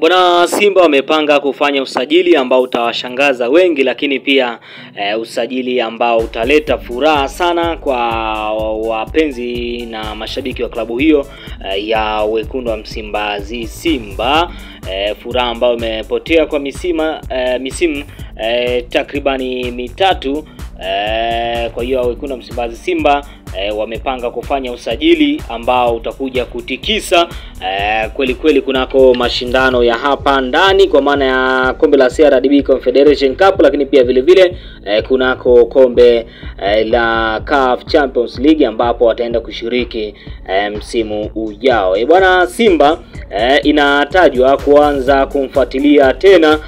Bwana, Simba wamepanga kufanya usajili ambao utawashangaza wengi, lakini pia usajili ambao utaleta furaha sana kwa wapenzi na mashabiki wa klabu hiyo ya wekundu wa Msimbazi Simba. Furaha ambayo imepotea kwa misimu takribani mitatu. Kwa hiyo wekundu wa Msimbazi Simba wamepanga kufanya usajili ambao utakuja kutikisa kweli kweli kunako mashindano ya hapa ndani, kwa maana ya kombe la CRDB Confederation Cup, lakini pia vile vile kunako kombe la CAF Champions League ambapo wataenda kushiriki msimu ujao. Bwana, Simba inatajwa kuanza kumfuatilia tena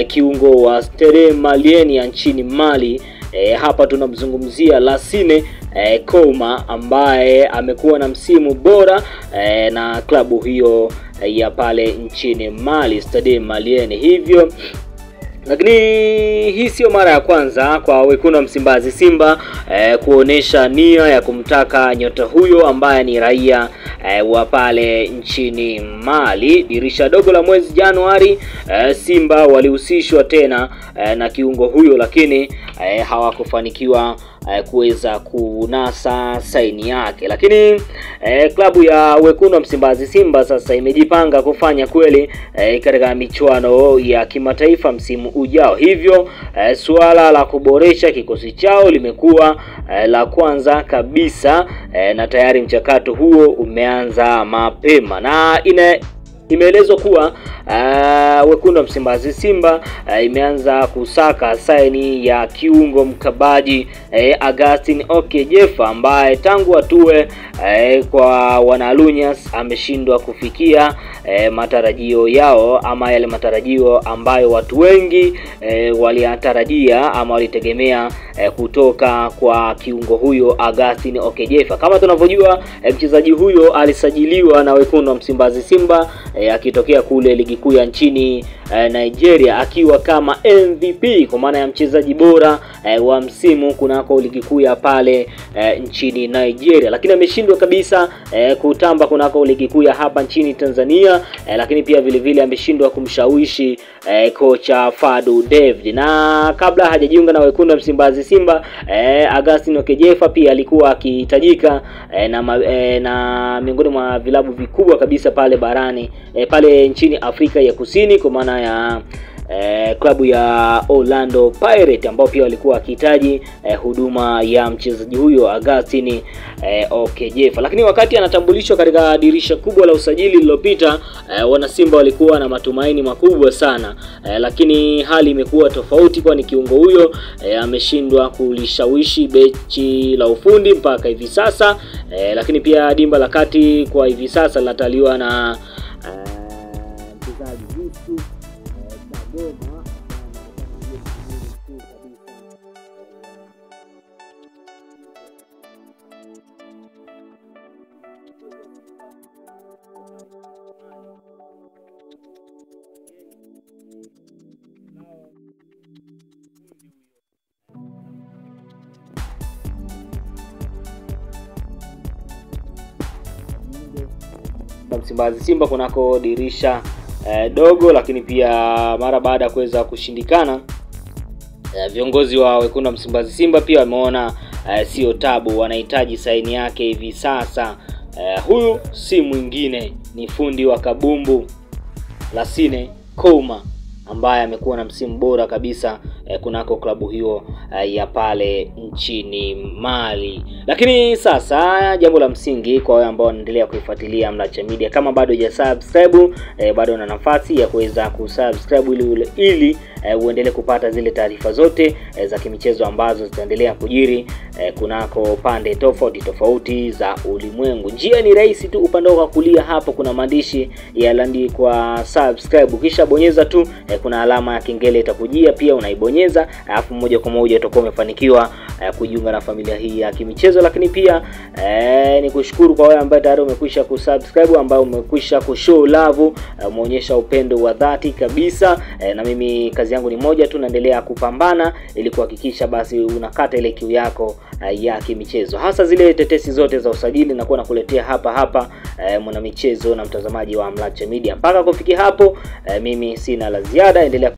kiungo wa Stade Malien ya nchini Mali. Hapa tunamzungumzia Lassine Kouma ambaye amekuwa na msimu bora na klabu hiyo ya pale nchini Mali, Stade Malien. Hivyo lakini hii sio mara ya kwanza kwa wekundu wa Msimbazi Simba kuonesha nia ya kumtaka nyota huyo ambaye ni raia wa pale nchini Mali. Dirisha dogo la mwezi Januari, Simba walihusishwa tena na kiungo huyo, lakini hawakufanikiwa kuweza kunasa saini yake. Lakini klabu ya wekundu wa Msimbazi Simba sasa imejipanga kufanya kweli katika michuano ya kimataifa msimu ujao. Hivyo suala la kuboresha kikosi chao limekuwa la kwanza kabisa, na tayari mchakato huo umeanza mapema, na imeelezwa kuwa wekundu wa Msimbazi Simba imeanza kusaka saini ya kiungo mkabaji Augustin Okejefa ambaye tangu atue kwa Wanalunyas ameshindwa kufikia matarajio yao, ama yale matarajio ambayo watu wengi waliatarajia ama walitegemea kutoka kwa kiungo huyo Augustin Okejefa. Kama tunavyojua, mchezaji huyo alisajiliwa na wekundu wa Msimbazi Simba akitokea kule ligi kuu ya nchini Nigeria akiwa kama MVP, kwa maana ya mchezaji bora wa msimu kunako ligi kuu ya pale nchini Nigeria, lakini ameshindwa kabisa kutamba kunako ligi kuu ya hapa nchini Tanzania. Lakini pia vile vile ameshindwa kumshawishi kocha Fadu David, na kabla hajajiunga na wekundu wa Msimbazi Simba Augustin Okejefa pia alikuwa akihitajika na miongoni mwa vilabu vikubwa kabisa pale barani pale nchini Afrika ya Kusini, kwa maana ya klabu ya Orlando Pirates ambao pia walikuwa wakihitaji huduma ya mchezaji huyo Augustin Okejefa. Lakini wakati anatambulishwa katika dirisha kubwa la usajili lililopita, wana Simba walikuwa na matumaini makubwa sana, lakini hali imekuwa tofauti, kwani kiungo huyo ameshindwa kulishawishi bechi la ufundi mpaka hivi sasa. Lakini pia dimba la kati kwa hivi sasa linataliwa na mchezaji Yusu Kagoma. Msimbazi Simba kunako dirisha dogo, lakini pia mara baada ya kuweza kushindikana, viongozi wa wekundu wa Msimbazi Simba pia wameona sio tabu, wanahitaji saini yake hivi sasa. Huyu si mwingine, ni fundi wa kabumbu Lassine Kouma ambaye amekuwa na msimu bora kabisa kunako klabu hiyo ya pale nchini Mali. Lakini sasa jambo la msingi kwa wale ambao wanaendelea kuifuatilia Mlacha Media, kama bado hujasubscribe bado una nafasi ya kuweza kusubscribe ili uendelee kupata zile taarifa zote za kimichezo ambazo zitaendelea kujiri kunako pande tofauti za ulimwengu. Njia ni rahisi tu, upande wa kulia hapo kuna maandishi yaliyoandikwa subscribe, kisha bonyeza tu kuna alama ya kengele itakujia, pia unaibonyeza, alafu moja kwa moja utakuwa umefanikiwa kujiunga na familia hii ya kimichezo. Lakini pia ni kushukuru kwa wale ambao tayari umekwisha kusubscribe, ambao umekwisha kushow love, umeonyesha upendo wa dhati kabisa, na mimi kazi kazi yangu ni moja tu, naendelea kupambana ili kuhakikisha basi unakata ile kiu yako ya kimichezo. Hasa zile tetesi zote za usajili nakuwa nakuletea hapa mwana michezo na mtazamaji wa Mlacha Media. Mpaka kufikia hapo mimi sina la ziada, endelea